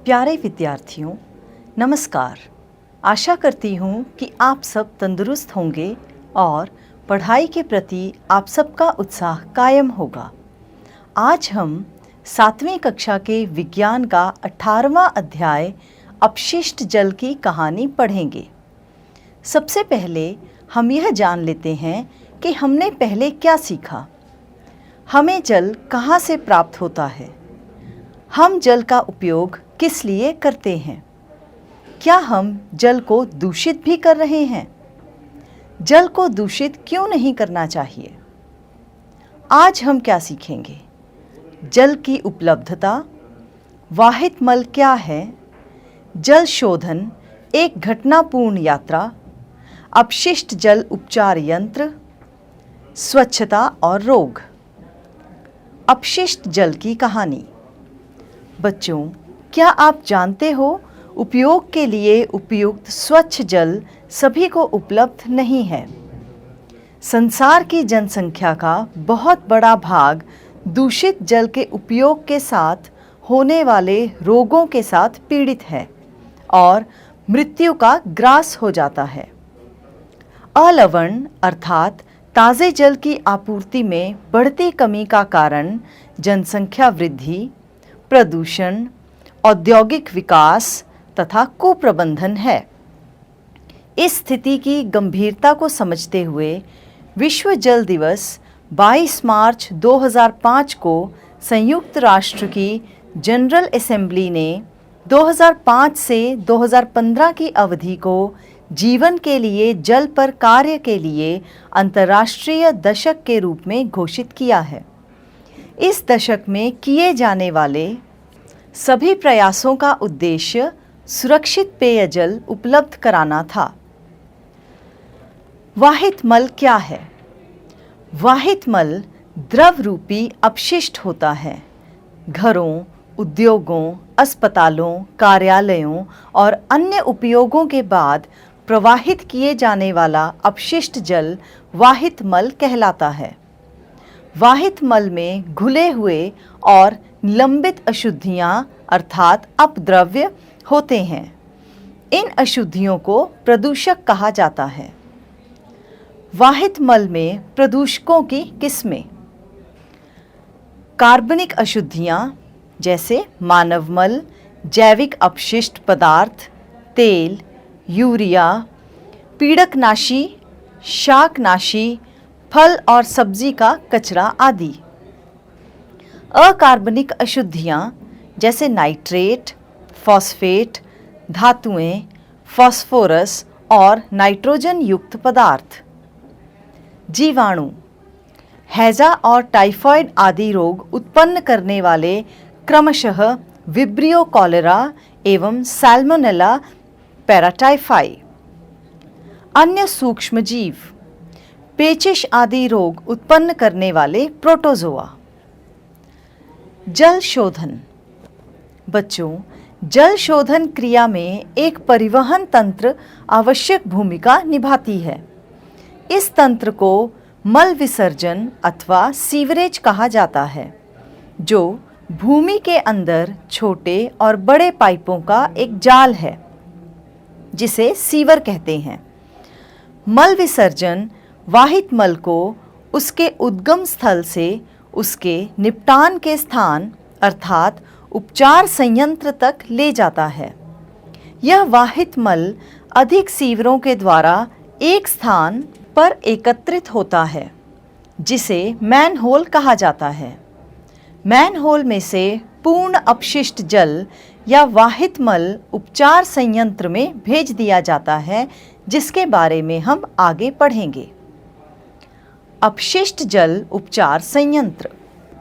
प्यारे विद्यार्थियों, नमस्कार। आशा करती हूँ कि आप सब तंदुरुस्त होंगे और पढ़ाई के प्रति आप सबका उत्साह कायम होगा। आज हम 7वीं कक्षा के विज्ञान का 18वां अध्याय अपशिष्ट जल की कहानी पढ़ेंगे। सबसे पहले हम यह जान लेते हैं कि हमने पहले क्या सीखा। हमें जल कहाँ से प्राप्त होता है? हम जल का उपयोग किस लिए करते हैं? क्या हम जल को दूषित भी कर रहे हैं? जल को दूषित क्यों नहीं करना चाहिए? आज हम क्या सीखेंगे? जल की उपलब्धता, वाहित मल क्या है, जल शोधन एक घटनापूर्ण यात्रा, अपशिष्ट जल उपचार यंत्र, स्वच्छता और रोग। अपशिष्ट जल की कहानी। बच्चों, क्या आप जानते हो उपयोग के लिए उपयुक्त स्वच्छ जल सभी को उपलब्ध नहीं है। संसार की जनसंख्या का बहुत बड़ा भाग दूषित जल के उपयोग के साथ होने वाले रोगों के साथ पीड़ित है और मृत्यु का ग्रास हो जाता है। अलवण अर्थात ताज़े जल की आपूर्ति में बढ़ती कमी का कारण जनसंख्या वृद्धि, प्रदूषण, औद्योगिक विकास तथा कुप्रबंधन है। इस स्थिति की गंभीरता को समझते हुए विश्व जल दिवस 22 मार्च 2005 को संयुक्त राष्ट्र की जनरल असेंबली ने 2005 से 2015 की अवधि को जीवन के लिए जल पर कार्य के लिए अंतर्राष्ट्रीय दशक के रूप में घोषित किया है। इस दशक में किए जाने वाले सभी प्रयासों का उद्देश्य सुरक्षित पेयजल उपलब्ध कराना था। वाहित मल क्या है? वाहित मल द्रव रूपी अपशिष्ट होता है। घरों, उद्योगों, अस्पतालों, कार्यालयों और अन्य उपयोगों के बाद प्रवाहित किए जाने वाला अपशिष्ट जल वाहित मल कहलाता है। वाहित मल में घुले हुए और निलंबित अशुद्धियां अर्थात अपद्रव्य होते हैं। इन अशुद्धियों को प्रदूषक कहा जाता है। वाहित मल में प्रदूषकों की किस्में। कार्बनिक अशुद्धियां जैसे मानव मल, जैविक अपशिष्ट पदार्थ, तेल, यूरिया, पीड़कनाशी, शाकनाशी, फल और सब्जी का कचरा आदि। अकार्बनिक अशुद्धियां जैसे नाइट्रेट, फॉस्फेट, धातुएं, फास्फोरस और नाइट्रोजन युक्त पदार्थ। जीवाणु, हैजा और टाइफॉइड आदि रोग उत्पन्न करने वाले क्रमशः विब्रियो कॉलेरा एवं सैल्मोनेला पैराटाइफाई। अन्य सूक्ष्म जीव, पेचिश आदि रोग उत्पन्न करने वाले प्रोटोजोआ। जल शोधन। बच्चों, जल शोधन क्रिया में एक परिवहन तंत्र आवश्यक भूमिका निभाती है। इस तंत्र को मल विसर्जन अथवा सीवरेज कहा जाता है, जो भूमि के अंदर छोटे और बड़े पाइपों का एक जाल है जिसे सीवर कहते हैं। मल विसर्जन वाहित मल को उसके उद्गम स्थल से उसके निपटान के स्थान अर्थात उपचार संयंत्र तक ले जाता है। यह वाहित मल अधिक सीवरों के द्वारा एक स्थान पर एकत्रित होता है, जिसे मैनहोल कहा जाता है। मैनहोल में से पूर्ण अपशिष्ट जल या वाहित मल उपचार संयंत्र में भेज दिया जाता है, जिसके बारे में हम आगे पढ़ेंगे। अपशिष्ट जल उपचार संयंत्र।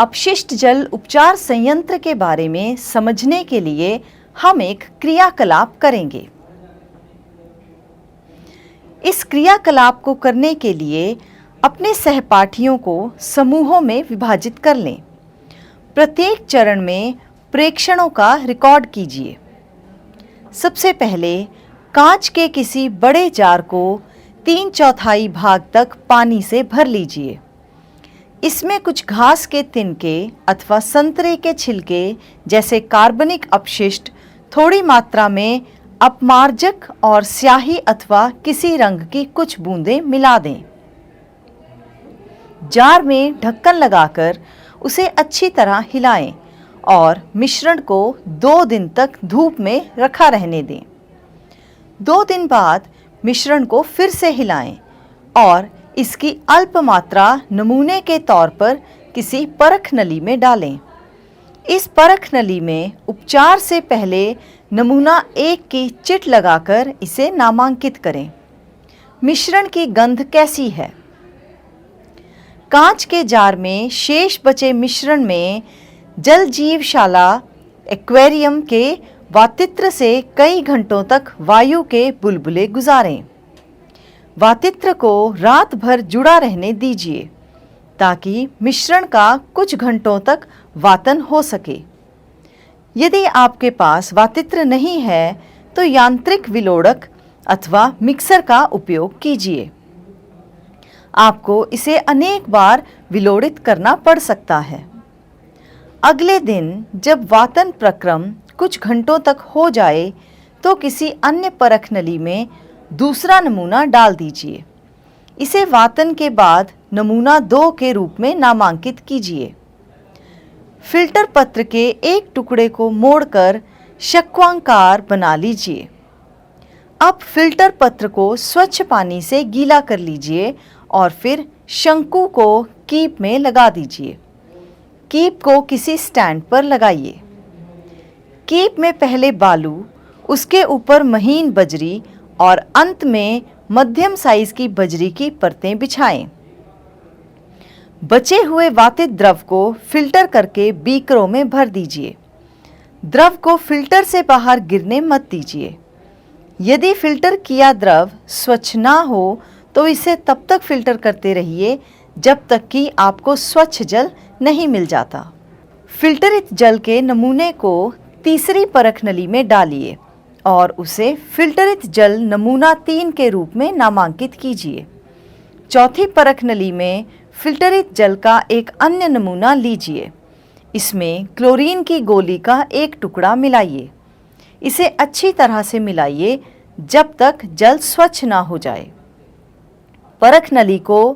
अपशिष्ट जल उपचार संयंत्र के बारे में समझने के लिए हम एक क्रियाकलाप करेंगे। इस क्रियाकलाप को करने के लिए अपने सहपाठियों को समूहों में विभाजित कर लें। प्रत्येक चरण में प्रेक्षणों का रिकॉर्ड कीजिए। सबसे पहले कांच के किसी बड़े जार को 3/4 भाग तक पानी से भर लीजिए। इसमें कुछ घास के तिनके अथवा संतरे के छिलके जैसे कार्बनिक अपशिष्ट थोड़ी मात्रा में अपमार्जक और स्याही अथवा किसी रंग की कुछ बूंदें मिला दें। जार में ढक्कन लगाकर उसे अच्छी तरह हिलाएं और मिश्रण को 2 दिन तक धूप में रखा रहने दें। 2 दिन बाद मिश्रण को फिर से हिलाएं और इसकी अल्प मात्रा नमूने के तौर पर किसी परख नली में डालें। इस परख नली में उपचार से पहले नमूना 1 की चिट लगाकर इसे नामांकित करें। मिश्रण की गंध कैसी है? कांच के जार में शेष बचे मिश्रण में जल जीवशाला एक्वेरियम के वातित्र से कई घंटों तक वायु के बुलबुले गुजारें। वातित्र को रात भर जुड़ा रहने दीजिए ताकि मिश्रण का कुछ घंटों तक वातन हो सके। यदि आपके पास वातित्र नहीं है तो यांत्रिक विलोड़क अथवा मिक्सर का उपयोग कीजिए। आपको इसे अनेक बार विलोड़ित करना पड़ सकता है। अगले दिन जब वातन प्रक्रम कुछ घंटों तक हो जाए तो किसी अन्य परख नली में दूसरा नमूना डाल दीजिए। इसे वातन के बाद नमूना 2 के रूप में नामांकित कीजिए। फिल्टर पत्र के एक टुकड़े को मोड़कर षट्कोणाकार बना लीजिए। अब फिल्टर पत्र को स्वच्छ पानी से गीला कर लीजिए और फिर शंकु को कीप में लगा दीजिए। कीप को किसी स्टैंड पर लगाइए। कीप में पहले बालू, उसके ऊपर महीन बजरी और अंत में मध्यम साइज की बजरी की परतें बिछाएं। बचे हुए वातित द्रव को फिल्टर करके बीकरों में भर दीजिए। द्रव को फिल्टर से बाहर गिरने मत दीजिए। यदि फिल्टर किया द्रव स्वच्छ ना हो तो इसे तब तक फिल्टर करते रहिए जब तक कि आपको स्वच्छ जल नहीं मिल जाता। फिल्टरित जल के नमूने को तीसरी परख नली में डालिए और उसे फिल्टरित जल नमूना 3 के रूप में नामांकित कीजिए। चौथी परख नली में फिल्टरित जल का एक अन्य नमूना लीजिए। इसमें क्लोरीन की गोली का एक टुकड़ा मिलाइए। इसे अच्छी तरह से मिलाइए जब तक जल स्वच्छ ना हो जाए। परख नली को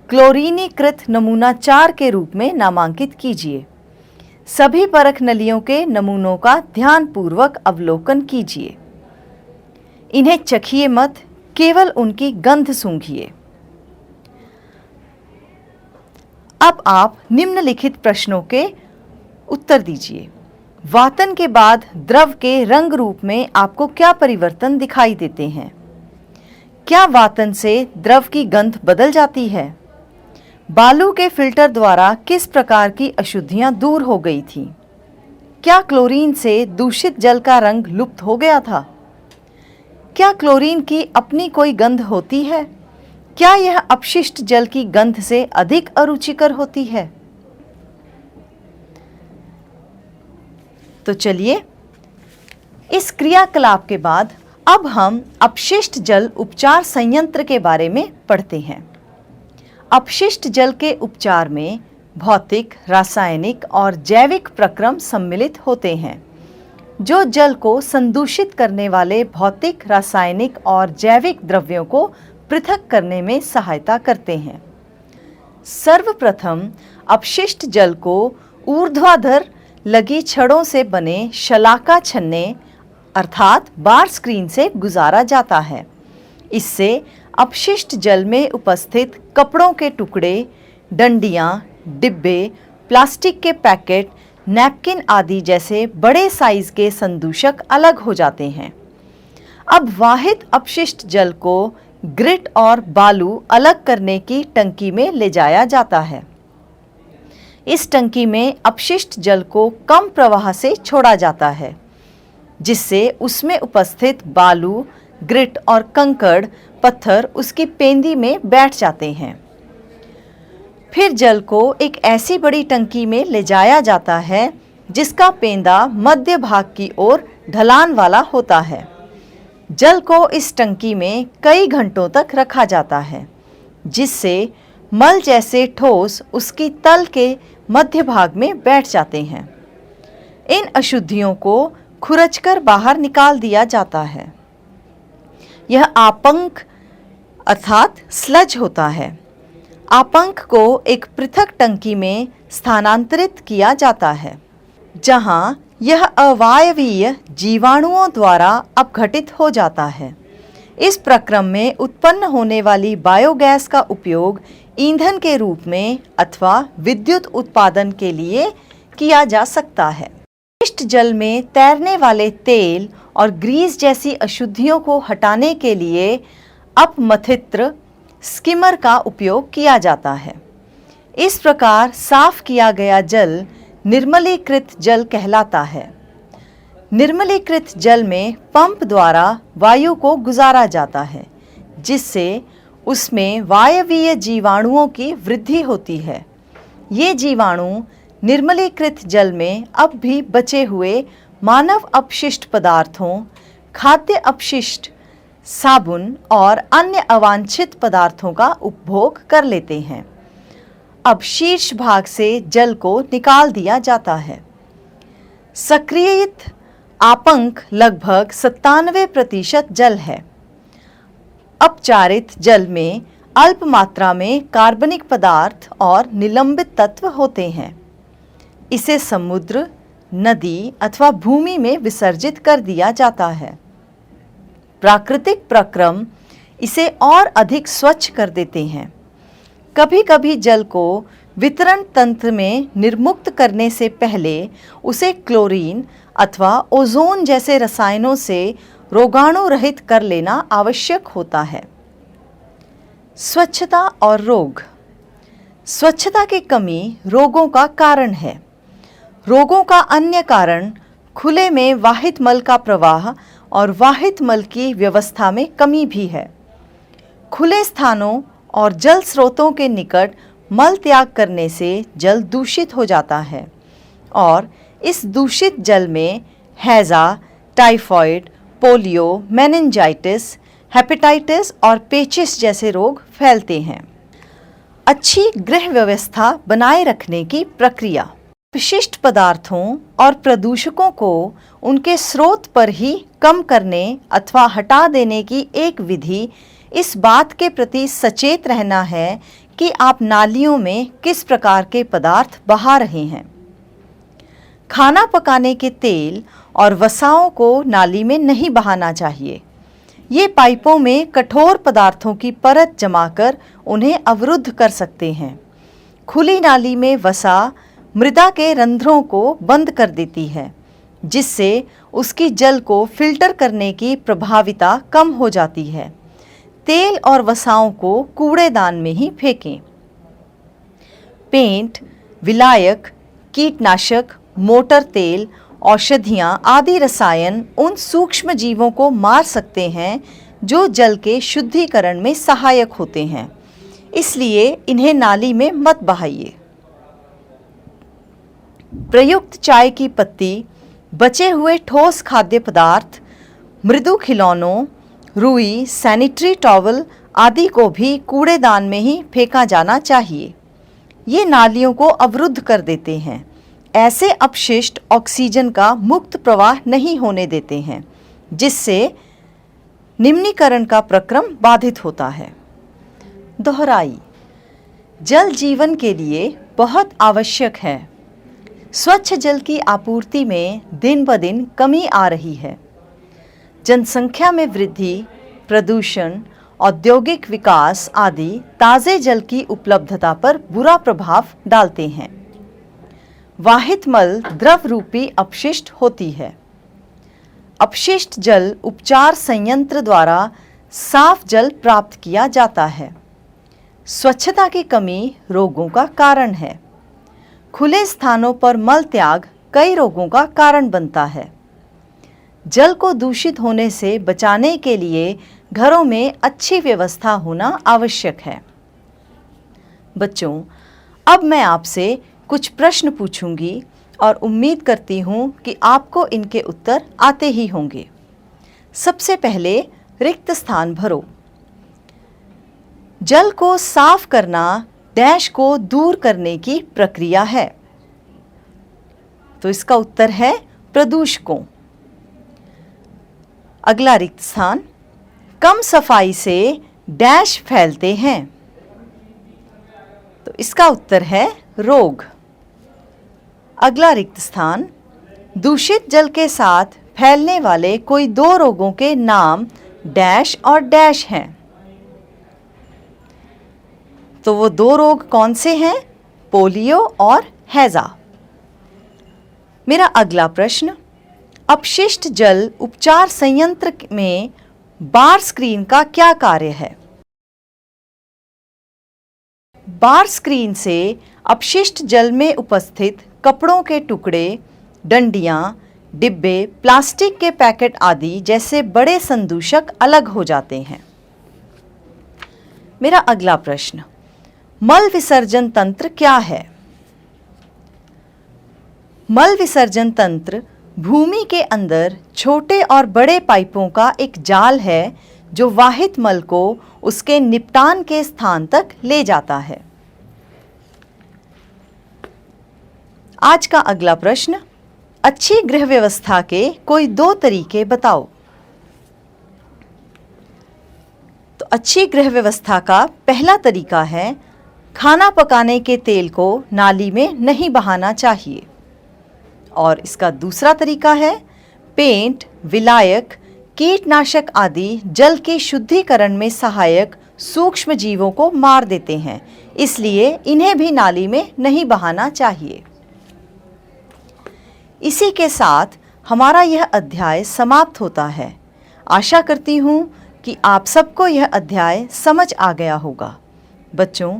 क्लोरीनीकृत नमूना 4 के रूप में नामांकित कीजिए। सभी परख नलियों के नमूनों का ध्यानपूर्वक अवलोकन कीजिए। इन्हें चखिए मत, केवल उनकी गंध सूंघिए। अब आप निम्नलिखित प्रश्नों के उत्तर दीजिए। वातन के बाद द्रव के रंग रूप में आपको क्या परिवर्तन दिखाई देते हैं? क्या वातन से द्रव की गंध बदल जाती है? बालू के फिल्टर द्वारा किस प्रकार की अशुद्धियां दूर हो गई थीं? क्या क्लोरीन से दूषित जल का रंग लुप्त हो गया था? क्या क्लोरीन की अपनी कोई गंध होती है? क्या यह अपशिष्ट जल की गंध से अधिक अरुचिकर होती है? तो चलिए, इस क्रियाकलाप के बाद अब हम अपशिष्ट जल उपचार संयंत्र के बारे में पढ़ते हैं। अपशिष्ट जल के उपचार में भौतिक, रासायनिक और जैविक प्रक्रम सम्मिलित होते हैं जो जल को संदूषित करने वाले भौतिक, रासायनिक और जैविक द्रव्यों को पृथक करने में सहायता करते हैं। सर्वप्रथम अपशिष्ट जल को ऊर्ध्वाधर लगी छड़ों से बने शलाका छन्ने अर्थात बार स्क्रीन से गुजारा जाता है। इससे अपशिष्ट जल में उपस्थित कपड़ों के टुकड़े, डंडियाँ, डिब्बे, प्लास्टिक के पैकेट, नैपकिन आदि जैसे बड़े साइज के संदूषक अलग हो जाते हैं। अब वाहित अपशिष्ट जल को ग्रिट और बालू अलग करने की टंकी में ले जाया जाता है। इस टंकी में अपशिष्ट जल को कम प्रवाह से छोड़ा जाता है, जिससे उसमें उपस्थित बालू, ग्रिट और कंकड़ पत्थर उसकी पेंदी में बैठ जाते हैं। फिर जल को एक ऐसी बड़ी टंकी में ले जाया जाता है जिसका पेंदा मध्य भाग की ओर ढलान वाला होता है। जल को इस टंकी में कई घंटों तक रखा जाता है, जिससे मल जैसे ठोस उसकी तल के मध्य भाग में बैठ जाते हैं। इन अशुद्धियों को खुरचकर बाहर निकाल दिया जाता है। यह आपंक अर्थात स्लज होता है। आपंक को एक पृथक टंकी में स्थानांतरित किया जाता है, जहां यह अवायवीय जीवाणुओं द्वारा अपघटित हो जाता है। इस प्रक्रम में उत्पन्न होने वाली बायोगैस का उपयोग ईंधन के रूप में अथवा विद्युत उत्पादन के लिए किया जा सकता है। अपशिष्ट जल में तैरने वाले तेल और ग्रीस जैसी अशुद्धियों को हटाने के लिए अपमथित्र स्किमर का उपयोग किया जाता है। इस प्रकार साफ किया गया जल निर्मलीकृत जल कहलाता है। निर्मलीकृत जल में पंप द्वारा वायु को गुजारा जाता है, जिससे उसमें वायवीय जीवाणुओं की वृद्धि होती है। ये जीवाणु निर्मलीकृत जल में अब भी बचे हुए मानव अपशिष्ट पदार्थों, खाद्य अपशिष्ट, साबुन और अन्य अवांछित पदार्थों का उपभोग कर लेते हैं। अब शीर्ष भाग से जल को निकाल दिया जाता है। सक्रियित आपंक लगभग 97% जल है। अपचारित जल में अल्प मात्रा में कार्बनिक पदार्थ और निलंबित तत्व होते हैं। इसे समुद्र, नदी अथवा भूमि में विसर्जित कर दिया जाता है। प्राकृतिक प्रक्रम इसे और अधिक स्वच्छ कर देते हैं। कभी कभी जल को वितरण तंत्र में निर्मुक्त करने से पहले उसे क्लोरीन अथवा ओजोन जैसे रसायनों से रोगाणु रहित कर लेना आवश्यक होता है। स्वच्छता और रोग। स्वच्छता की कमी रोगों का कारण है। रोगों का अन्य कारण खुले में वाहित मल का प्रवाह और वाहित मल की व्यवस्था में कमी भी है। खुले स्थानों और जल स्रोतों के निकट मल त्याग करने से जल दूषित हो जाता है और इस दूषित जल में हैजा, टाइफॉइड, पोलियो, मेनिंजाइटिस, हेपेटाइटिस और पेचिस जैसे रोग फैलते हैं। अच्छी गृह व्यवस्था बनाए रखने की प्रक्रिया। विशिष्ट पदार्थों और प्रदूषकों को उनके स्रोत पर ही कम करने अथवा हटा देने की एक विधि इस बात के प्रति सचेत रहना है कि आप नालियों में किस प्रकार के पदार्थ बहा रहे हैं। खाना पकाने के तेल और वसाओं को नाली में नहीं बहाना चाहिए। ये पाइपों में कठोर पदार्थों की परत जमाकर उन्हें अवरुद्ध कर सकते हैं। खुली नाली में वसा मृदा के रंध्रों को बंद कर देती है, जिससे उसकी जल को फिल्टर करने की प्रभाविता कम हो जाती है। तेल और वसाओं को कूड़ेदान में ही फेंकें। पेंट, विलायक, कीटनाशक, मोटर तेल, औषधियाँ आदि रसायन उन सूक्ष्म जीवों को मार सकते हैं जो जल के शुद्धिकरण में सहायक होते हैं, इसलिए इन्हें नाली में मत बहाइए। प्रयुक्त चाय की पत्ती, बचे हुए ठोस खाद्य पदार्थ, मृदु खिलौनों, रुई, सैनिटरी टॉवल आदि को भी कूड़ेदान में ही फेंका जाना चाहिए। ये नालियों को अवरुद्ध कर देते हैं। ऐसे अपशिष्ट ऑक्सीजन का मुक्त प्रवाह नहीं होने देते हैं, जिससे निम्नीकरण का प्रक्रम बाधित होता है। दोहराई। जल जीवन के लिए बहुत आवश्यक है। स्वच्छ जल की आपूर्ति में दिन ब दिन कमी आ रही है। जनसंख्या में वृद्धि, प्रदूषण, औद्योगिक विकास आदि ताज़े जल की उपलब्धता पर बुरा प्रभाव डालते हैं। वाहित मल द्रव रूपी अपशिष्ट होती है। अपशिष्ट जल उपचार संयंत्र द्वारा साफ जल प्राप्त किया जाता है। स्वच्छता की कमी रोगों का कारण है। खुले स्थानों पर मल त्याग कई रोगों का कारण बनता है। जल को दूषित होने से बचाने के लिए घरों में अच्छी व्यवस्था होना आवश्यक है। बच्चों, अब मैं आपसे कुछ प्रश्न पूछूंगी और उम्मीद करती हूँ कि आपको इनके उत्तर आते ही होंगे। सबसे पहले रिक्त स्थान भरो। जल को साफ करना डैश को दूर करने की प्रक्रिया है। तो इसका उत्तर है प्रदूषकों। अगला रिक्त स्थान, कम सफाई से डैश फैलते हैं। तो इसका उत्तर है रोग। अगला रिक्त स्थान, दूषित जल के साथ फैलने वाले कोई दो रोगों के नाम डैश और डैश हैं। तो वो दो रोग कौन से हैं? पोलियो और हैजा। मेरा अगला प्रश्न, अपशिष्ट जल उपचार संयंत्र में बार स्क्रीन का क्या कार्य है? बार स्क्रीन से अपशिष्ट जल में उपस्थित कपड़ों के टुकड़े, डंडियां, डिब्बे, प्लास्टिक के पैकेट आदि जैसे बड़े संदूषक अलग हो जाते हैं। मेरा अगला प्रश्न, मल विसर्जन तंत्र क्या है? मल विसर्जन तंत्र भूमि के अंदर छोटे और बड़े पाइपों का एक जाल है जो वाहित मल को उसके निपटान के स्थान तक ले जाता है। आज का अगला प्रश्न, अच्छी गृह व्यवस्था के कोई दो तरीके बताओ। तो अच्छी गृह व्यवस्था का पहला तरीका है, खाना पकाने के तेल को नाली में नहीं बहाना चाहिए। और इसका दूसरा तरीका है, पेंट, विलायक, कीटनाशक आदि जल के शुद्धिकरण में सहायक सूक्ष्म जीवों को मार देते हैं, इसलिए इन्हें भी नाली में नहीं बहाना चाहिए। इसी के साथ हमारा यह अध्याय समाप्त होता है। आशा करती हूँ कि आप सबको यह अध्याय समझ आ गया होगा। बच्चों,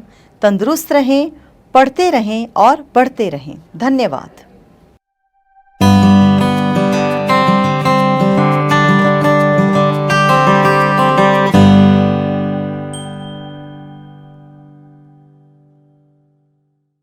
तंदुरुस्त रहें, पढ़ते रहें और बढ़ते रहें। धन्यवाद।